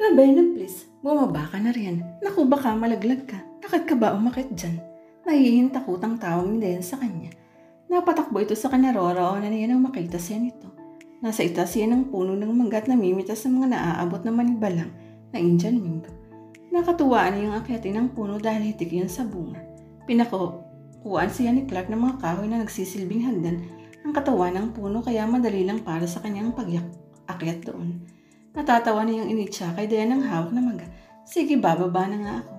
Rabena, please, bumaba ka na rin. Naku, baka malaglag ka. Bakit ka ba umakit dyan? Nahihintakutang tawag ni Dayan sa kanya. Napatakbo ito sa kanaroroonan niya nang makita siya nito. Nasa itaas siya ng puno ng mangga at namimitas ng mga naaabot na manibalang na Indian mango. Nakatuwaan niyang akyatin ng puno dahil hitik yun sa bunga. Pinakukuhaan siya ni Clark ng mga kahoy na nagsisilbing hagdan ang katawan ng puno kaya madali lang para sa kanyang pag-akyat doon. Natatawa niyang initsa kay Dayan ng hawak na mangga. Sige, bababa na nga ako.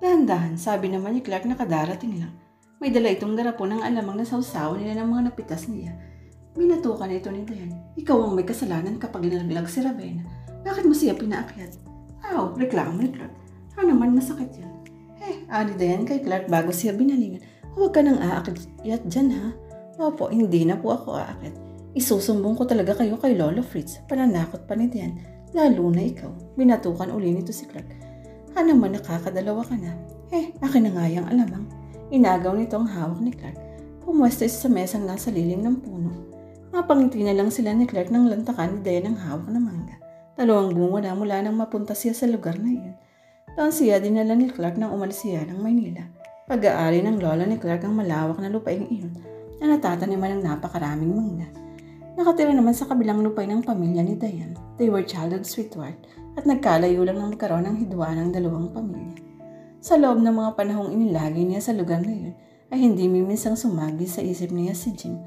Dahan-dahan, sabi naman ni Clark na kadarating lang. May dala itong garapon ng alamang na sausawan nila ng mga napitas niya. Binatukan ito ni Dayan. Ikaw ang may kasalanan kapag nalaglag si Ravenna. Bakit mo siya pinaakyat? Aw, reklamo ni Clark. Naman masakit yan. Ani Dayan kay Clark bago siya binalingan. Huwag ka nang aakyat dyan ha. Opo, hindi na po ako aakyat. Isusumbong ko talaga kayo kay Lolo Fritz. Pananakot pa ni Dayan. Lalo na ikaw. Binatukan uli nito si Clark. Naman nakakadalawa ka na. Akin na nga yung alamang. Inagaw nito ang hawak ni Clark. Pumwesta sa mesang nasa lilim ng puno. Mapangiti na lang sila ni Clark nang lantakan ni Dayan ang hawak na mangga. Dalawang bungo na mula nang mapunta siya sa lugar na iyon. Doon siya dinala ni Clark nang umalis siya ng Maynila. Pag-aari ng lola ni Clark ang malawak na lupaing iyon na natataniman ng napakaraming mangga. Nakatira naman sa kabilang lupay ng pamilya ni Dayan. They were childhood sweetheart at nagkalayo lang ng magkaroon ng hidwaan ng dalawang pamilya. Sa loob ng mga panahong inilagay niya sa lugar na iyon ay hindi miminsang sumagi sa isip niya si Jim.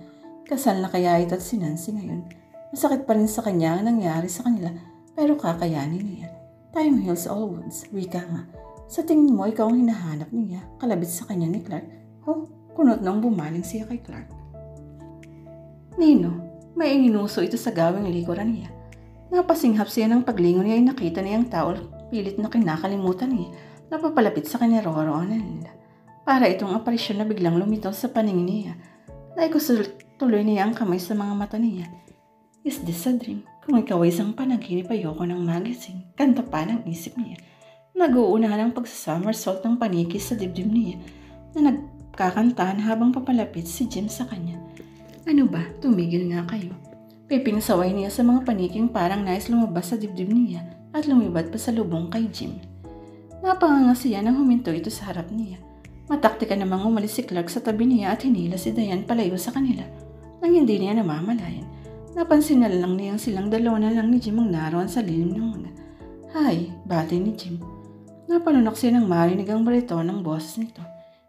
Kasal na kaya ito at si Nancy ngayon. Masakit pa rin sa kanya ang nangyari sa kanila pero kakayanin niya. Time heals all wounds, wika nga. Sa tingin mo ikaw ang hinahanap niya, kalabit sa kanya ni Clark. Kunot nang bumaling siya kay Clark. Nino, may inuso ito sa gawing likuran niya. Napasinghap siya ng paglingon niya ay nakita niya ang tao pilit na kinakalimutan niya na papalapit sa kanya roroonan nila. Para itong aparisyon na biglang lumitaw sa paningin niya. Naikusutuloy niya ang kamay sa mga mata niya. Is this a dream? Kung ikaw ay isang panaginip ayoko ng magising, kanta pa ng isip niya. Nag-uunahan ang pagsasomersault ng panikis sa dibdib niya na nagkakantahan habang papalapit si Jim sa kanya. Ano ba? Tumigil nga kayo. Pipinsaway niya sa mga paniking parang nais lumabas sa dibdib niya at lumibad pa sa lubong kay Jim. Napanganga siya nang huminto ito sa harap niya. Mataktika namang umalis si Clark sa tabi niya at hinila si Dayan palayo sa kanila nang hindi niya namamalayan. Napansin na lang niyang silang dalawa na lang ni Jim ang naroon sa lilim ng mga. Hi, bati ni Jim. Napanunak siya nang marinig ang bariton ng boses nito.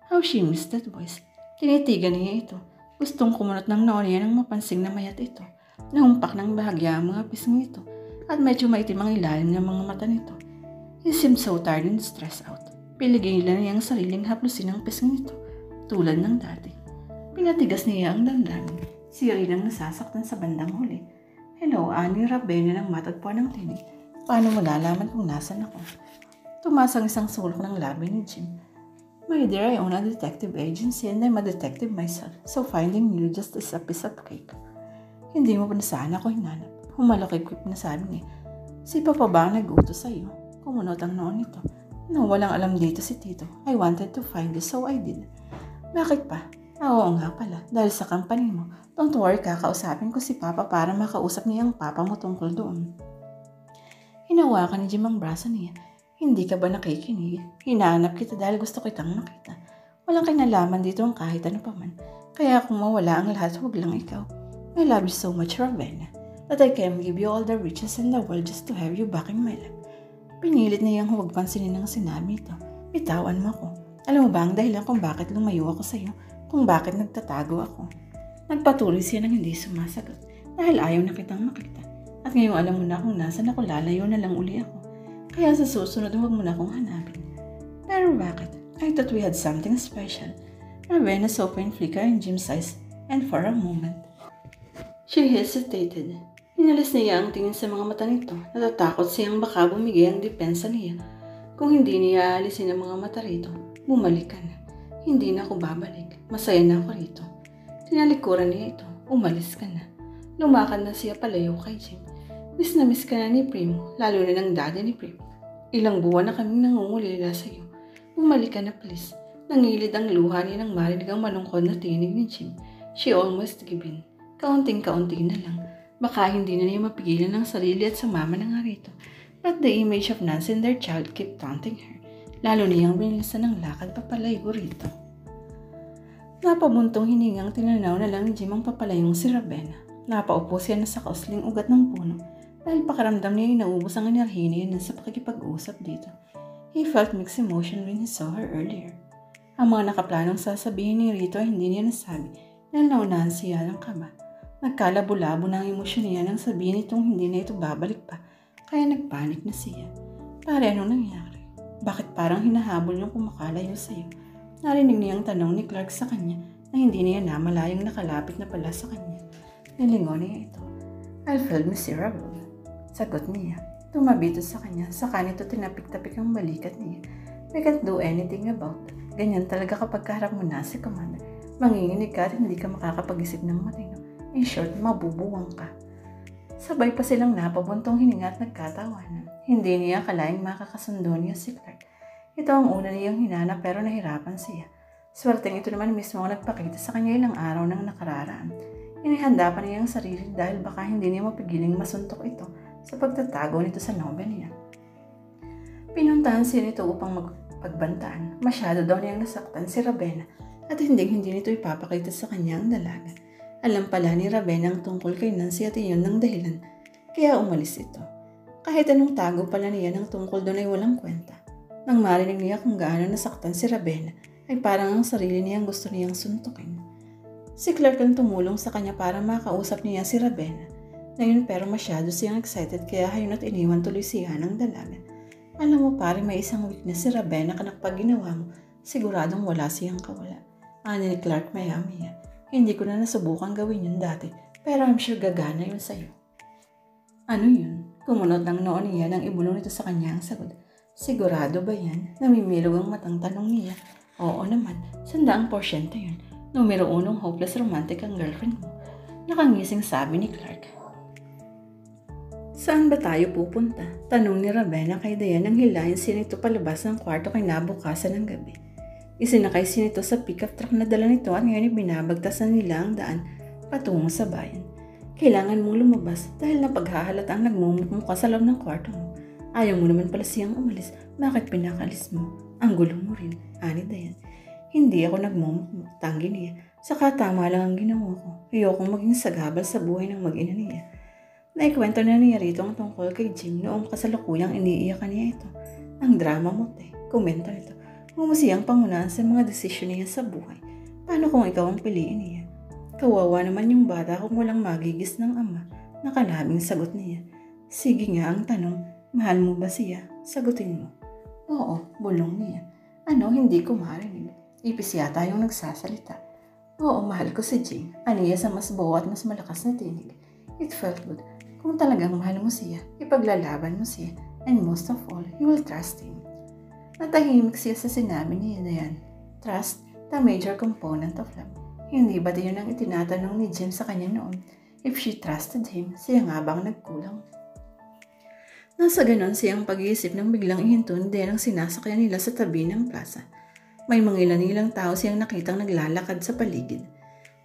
How she missed that voice. Tinitigan niya ito. Gustong kumunot ng noon niya nang mapansing na mayat ito. Nahumpak ng bahagya ang mga pisngi ito at medyo maitim ang ilalim ng mga mata nito. He seemed so tired and stressed out. Piligilan niya ang sariling haplusin ng pisngi nito tulad ng dati. Pinatigas niya ang damdamin. Siya rin ang nasasaktan sa bandang huli. Hello, Ani Ravenna ng matagpuan ng tinig. Paano mo nalaman kung nasan ako? Tumasang isang sulok ng labi ni Jim. My dear, I own a detective agency and I'm a detective myself, so finding you just is a piece of cake. Hindi mo pa na saan ako hinanap. Humalakip-kip na sabi niya. Si Papa ba ang nag-utos sa'yo? Kumunot ang noon nito. No, walang alam dito si Tito. I wanted to find you, so I did. Bakit pa? Oo nga pala, dahil sa company mo. Don't worry, kakausapin ko si Papa para makausap niya ang Papa mo tungkol doon. Hinawakan ni Jim ang braso niya. Hindi ka ba nakikinig? Hinahanap kita dahil gusto kitang makita. Walang kinalaman dito ang kahit ano pa man. Kaya kung mawala ang lahat, huwag lang ikaw. I love you so much, Ravenna, that I can give you all the riches in the world just to have you back in my life. Pinilit niyang huwag pansinin ang sinabi ito. Bitawan mo ako. Alam mo ba ang dahilan kung bakit lumayo ako sa iyo? Kung bakit nagtatago ako? Nagpatuloy siya nang hindi sumasagot dahil ayaw na kitang makita. At ngayong alam mo na kung nasan ako, lalayo na lang uli ako. Kaya sa susunod, huwag mo na akong hanapin. Pero bakit? I thought we had something special. Ravenna's open flicker in Jim's eyes, and for a moment, she hesitated. Inalis niya ang tingin sa mga mata nito. Natatakot siyang baka bumigay ang depensa niya. Kung hindi niya alisin ang mga mata rito, bumalik ka na. Hindi na ako babalik. Masaya na ako rito. Tinalikuran niya ito. Umalis ka na. Lumakad na siya palayo kay Jim. Miss na miss ka na ni Primo, lalo na ng daddy ni Primo. Ilang buwan na kaming nangungulila sa iyo. Bumalik ka na please. Nangilid ang luha niya nang marinig ang malungkot na tinig ni Jim. She almost gave in. Kaunting-kaunti na lang. Baka hindi na niya mapigilan ang sarili at sumama na nga rito. But the image of Nancy and their child kept taunting her. Lalo niyang binilisan ng lakad papalayo rito. Napabuntong hiningang tinanaw na lang ni Jim ang papalayong si Ravenna. Napaupo siya na sa kausling ugat ng puno dahil pakiramdam niya ay naubos ang enerhiya niya sa pakikipag-usap dito. He felt mixed emotion when he saw her earlier. Ang mga nakaplanong sasabihin ni Rito ay hindi niya nasabi dahil naunahan siya ng kaba. Nagkalabo-labo na ang emosyon niya nang sabihin itong hindi na ito babalik pa, kaya nagpanik na siya. Pare, anong nangyari? Bakit parang hinahabol niyong kumakalayo sa iyo? Narinig niya ang tanong ni Clark sa kanya na hindi niya namalayang nakalapit na pala sa kanya. Nilingon niya ito. I felt miserable. Sagot niya. Tumabi ito sa kanya, saka nito tinapik-tapik ang balikat niya. We can't do anything about it. Ganyan talaga kapag kaharap mo na si Commander. Manginginig ka at hindi ka makakapag-isip ng matino. In short, mabubuwang ka. Sabay pa silang napabuntong hininga at nagkatawanan. Hindi niya akalaing makakasundo niya si Clark. Ito ang una niyang hinanap pero nahirapan siya. Swerteng ito naman mismo ang nagpakita sa kanya ilang araw nang nakararaan. Inihanda pa niya ang sarili dahil baka hindi niya mapigiling masuntok ito sa pagtatago nito sa nobel niya. Pinuntahan siya nito upang magpagbantaan. Masyado daw niyang nasaktan si Ravenna at hindi nito ipapakita sa kanya ang dalaga. Alam pala ni Ravenna ang tungkol kay Nancy at iyon ng dahilan, kaya umalis ito. Kahit anong tago pala niya ng tungkol doon ay walang kwenta. Nang marinig niya kung gaano nasaktan si Ravenna, ay parang ang sarili niyang gusto niyang suntukin. Si Clark ang tumulong sa kanya para makausap niya si Ravenna. Ngayon pero masyado siyang excited kaya hayon at iniwan tuloy siya ng dalaga. Alam mo pare, may isang weakness si Ravenna na kapag ginawa mo, siguradong wala siyang kawala. Ani ni Clark maya-maya. Hindi ko na nasubukan gawin yun dati, pero I'm sure gagana yun sa'yo. Ano yun? Kumunot ng noon niya nang ibulong nito sa kanya ang sagot. Sigurado ba yan? Namimilog ang matang tanong niya. Oo naman, 100% yun. Numero 1 hopeless romantic ang girlfriend mo. Nakangising sabi ni Clark. Saan ba tayo pupunta? Tanong ni Ravenna kay Diane nang hilahin siya nito palabas ng kwarto kinabukasan ng gabi. Isinakay siya nito sa pickup truck na dala nito at ngayon binabagtasan nila ang daan patungo sa bayan. Kailangan mong lumabas dahil napaghahalatang nagmumukmuka sa loob ng kwarto mo. Ayaw mo naman pala siyang umalis. Bakit pinakalis mo? Ang gulo mo rin, ani Diane. Hindi ako nagmumukmuk, tanggi niya. Saka tama lang ang ginawa ko. Ayokong maging sagabal sa buhay ng mag-ina niya. Naikwento na niya rito ang tungkol kay Jim noong kasalukuyang iniiyakan niya ito. Ang drama mo, te. Komento nito. Humusiyang pangunahan sa mga desisyon niya sa buhay. Paano kung ikaw ang piliin niya? Kawawa naman yung bata kung walang magigis ng ama. Nakalabing sagot niya. Sige nga ang tanong, mahal mo ba siya? Sagutin mo. Oo, bulong niya. Ano, hindi ko marinig. Ipis yata yung nagsasalita. Oo, mahal ko si Jim. Aniya sa mas buo at mas malakas na tinig. It felt good. Kung talagang mahal mo siya, ipaglalaban mo siya. And most of all, you will trust him. Natahimik siya sa sinabi niya na yan. Trust, the major component of love. Hindi ba yun ang itinatanong ni Jim sa kanya noon? If she trusted him, siya nga bang nagkulang? Nasa ganon siyang pag-iisip nang biglang ihinto din ang sinasakyan nila sa tabi ng plaza. May mga ilan-ilang tao siyang nakitang naglalakad sa paligid.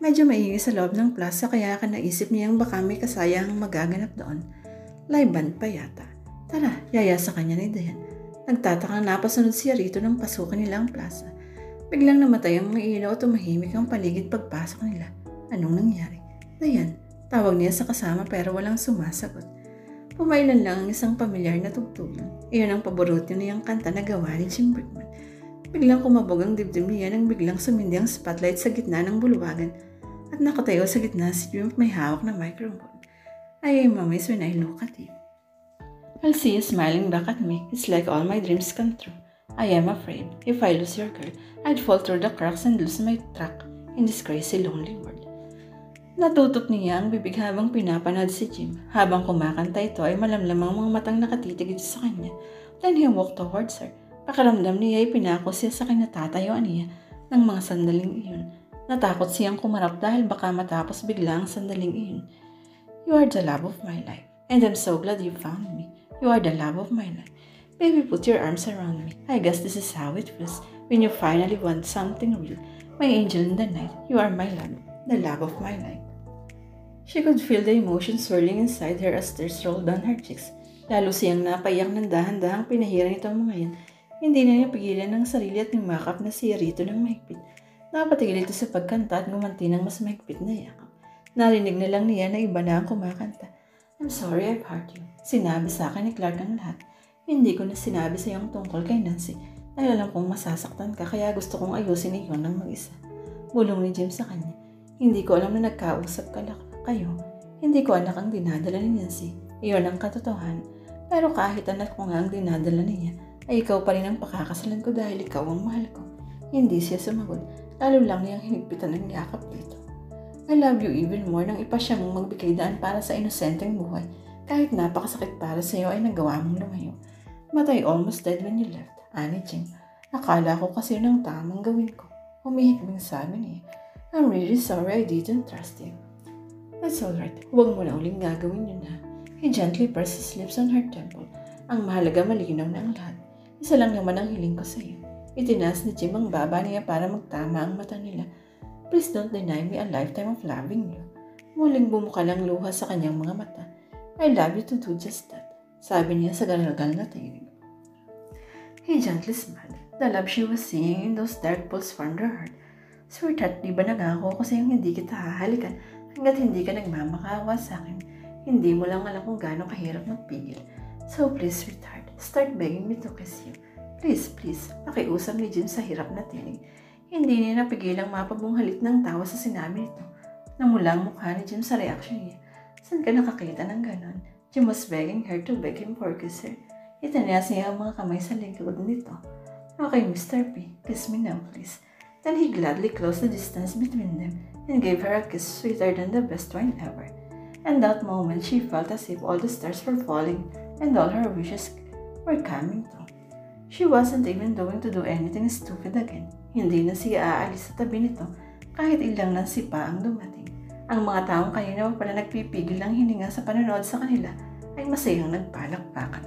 Medyo maingay sa loob ng plaza kaya naisip niyang baka may kasayang magaganap doon. Live band pa yata. Tara, yaya sa kanya ni Diane. Nagtatakang napasunod siya rito nang pasukan nila ang plaza. Biglang namatay ang mga ilaw at tumahimik ang paligid pagpasok nila. Anong nangyari? Diane, tawag niya sa kasama pero walang sumasagot. Pumailan lang ang isang pamilyar na tugtugan. Iyon ang paborito niyang kanta na gawa ni Jim Brickman. Biglang kumabog ang dibdib niya nang biglang sumindi ang spotlight sa gitna ng bulwagan at nakatayo sa gitna si Jim may hawak na microphone. I am amazed when I look at you. I'll see you smiling back at me. It's like all my dreams come true. I am afraid, if I lose your girl, I'd fall through the cracks and lose my track in this crazy lonely world. Natutok niya ang bibig habang pinapanood si Jim. Habang kumakanta ito ay malamlamang mga matang nakatitig sa kanya. Then he walked towards her. Pakiramdam niya ay pinako siya sa kinatatayuan niya ng mga sandaling iyon. Natakot siyang kumarap dahil baka matapos bigla ang sandaling iyon. You are the love of my life, and I'm so glad you found me. You are the love of my life. Baby, put your arms around me. I guess this is how it feels when you finally want something real. My angel in the night, you are my love, the love of my life. She could feel the emotion swirling inside her as tears rolled down her cheeks. Lalo siyang napaiyak ng dahan-dahang pinahiran ito mga yan. Hindi na niya pigilan ng sarili at nimakap na si Rito ng mahigpit. Napatigil ito sa pagkanta at gumanti ng mas mahigpit na yakap. Narinig na lang niya na iba na ang kumakanta. I'm sorry I've hurt you. Sinabi sa akin ni Clark ang lahat. Hindi ko na sinabi sa iyong tungkol kay Nancy. Dahil alam kong masasaktan ka kaya gusto kong ayusin iyon ng mag-isa. Bulong ni Jim sa kanya. Hindi ko alam na nagkausap kayo. Hindi ko anak ang dinadala ni Nancy. Iyon ang katotohanan. Pero kahit anak ko nga ang dinadala niya, ay ikaw pa rin ang pakakasalan ko dahil ikaw ang mahal ko. Hindi siya sumagot. Lalo lang niyang hinigpitan ng yakap dito. I love you even more nang ipasya mong magbigay daan para sa inosenteng buhay. Kahit napakasakit para sa iyo ay nagawa mong lumayo. But I almost died when you left, ani Jim. Akala ko kasi yun ang tamang gawin ko. Humihikbing sabi niya. I'm really sorry I didn't trust you. That's alright. Huwag mo na uling gagawin yun ha. He gently pressed his lips on her temple. Ang mahalaga malinaw na ang lahat. Isa lang naman ang hiling ko sa iyo. Itinaas ni Jim ang baba niya para magtama ang mata nila. Please don't deny me a lifetime of loving you. Muling bumuka ng luha sa kanyang mga mata. I love you to do just that. Sabi niya sa galagal na tinig. He gently smiled. The love she was seeing in those dark pools formed her heart. Sweetheart, di ba nangako ko sa iyong hindi kita hahalikan hanggat hindi ka nagmamakawa sa akin? Hindi mo lang alam kung gaano kahirap magpigil. So please, sweetheart, start begging me to kiss you. Please, pakiusap ni Jim sa hirap na tinig. Hindi niya napigilang mapabunghalit ng tawa sa sinabi nito. Namula ang mukha ni Jim sa reaksyon niya. Saan ka nakakita ng ganon? Jim was begging her to beg him for a kiss her. Itanyas niya ang mga kamay sa likod nito. Okay, Mr. P, kiss me now, please. Then he gladly closed the distance between them and gave her a kiss sweeter than the best wine ever. And that moment she felt as if all the stars were falling and all her wishes were coming true. She wasn't even going to do anything stupid again. Hindi na siya aalis sa tabi nito kahit ilang ng sipa ang dumating. Ang mga taong kanina pa pala nagpipigil ng hininga sa panonood sa kanila ay masayang nagpalakpakan.